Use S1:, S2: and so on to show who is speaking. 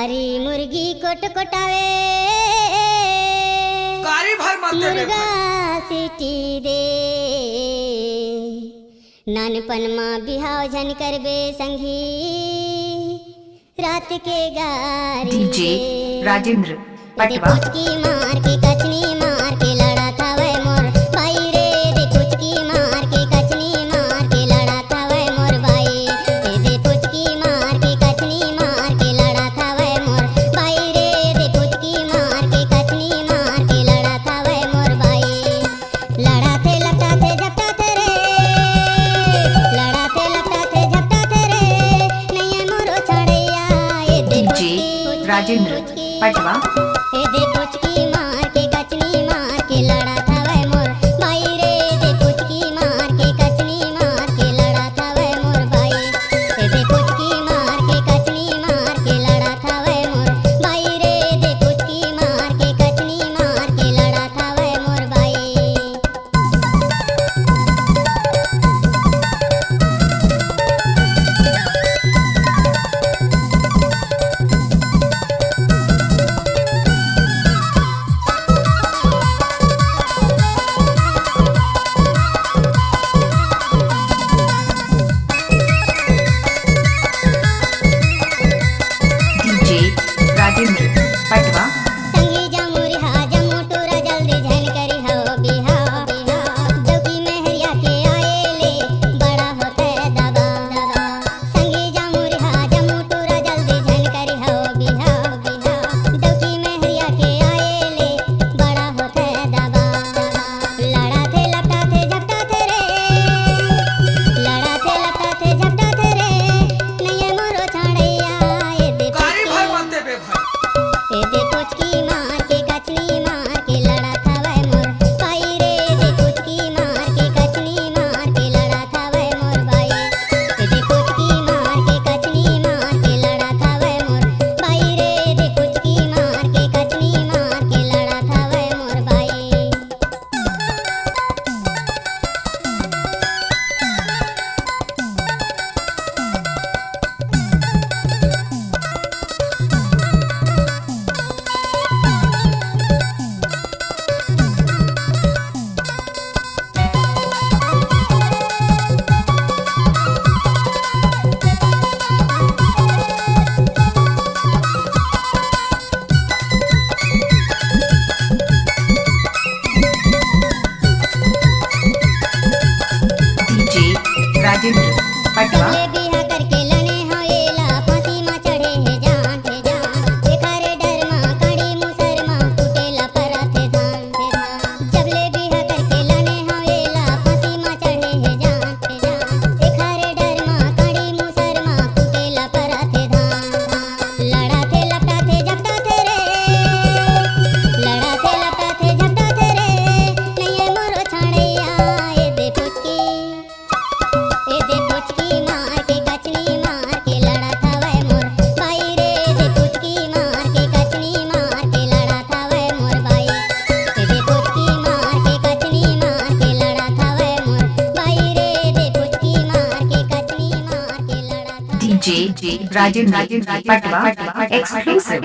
S1: हरी मुर्गी कोट कोटावे
S2: कारी भर मत दे
S1: मुर्गा सीटी दे नानपन माँ बिहाव झन करबे संगी रात के गारी
S3: डीजे राजेंद्र पटवा
S1: पुचकी मार के कचनी मार के लड़ा था वह मोर भाई रे दे पुचकी मार के कचनी मार के लड़ा था वह मोर भाई दे पुचकी मार के कचनी मार के लड़ा था वह मोर भाई रे दे पुचकी मार के कचनी मार के लड़ा था वह मोर भाई लड़ा थे लपटा थे झपटा थे रे लड़ा थे लपटा थे झपटा थे रे नहीं मोरो छड़ैया ये दे
S3: डीजे राजेंद्र पटवा
S1: ए दे पुचकी मार के कचनी मार के लड़ा था वह मोर भाई रे दे पुचकी मार के कचनी मार के लड़ा था वह मोर भाई ए दे पुचकी मार के कचनी मार के लड़ा था वह मोर भाई रे दे पुचकी मार के कचनी मार के लड़ा था वह मोर भाई
S3: डीजे राजेंद्र पटवा
S1: संगी जमुरी हा जमुटूरा जल्दी झन करी हो बिहा जबकि मेहरिया के आए ले बड़ा होते दबा संगी जमुरी हा जमुटूरा जल्दी झन करी हो बिहा जबकि मेहरिया के आए ले बड़ा होते दबा लड़ा थे लपटा थे झपटा थे रे लड़ा थे लपटा थे झपटा थे रे नहीं मोरो छड़ैया ये दे
S2: कारी भर मत दे भाई
S1: ए दे पुचकी मार के कचनी मार के लड़ा था वह मोर भाई रे दे पुचकी मार के कचनी मार के लड़ा था वह मोर भाई ए दे पुचकी मार के कचनी मार के लड़ा था वह मोर भाई रे दे पुचकी मार के कचनी मार के लड़ा था वह मोर भाई
S3: डीजे राजेंद्र पटवा
S1: ले बिहा करके लने होएला फांसी मा चढ़े है जान एखारे डर मा कड़ी मुसर मा कुटेला परथे धान जब ले बिहा करके लने होएला फांसी मा चढ़े है जान एखारे डर मा कड़ी मुसर मा कुटेला परथे धान लड़ा थे लपटा थे झपटा थे रे लड़ा थे लपटा थे झपटा थे रे नहीं मोरो छड़ैया ए दे पुचकी मार के कचनी मार के लड़ा था वह मोर भाई रे दे पुचकी मार के कचनी मार के लड़ा था वह मोर भाई दे पुचकी मार के कचनी मार के लड़ा था वह मोर भाई रे दे पुचकी मार के कचनी मार के लड़ा था
S3: डीजे राजेंद्र पटवा एक्सक्लूसिव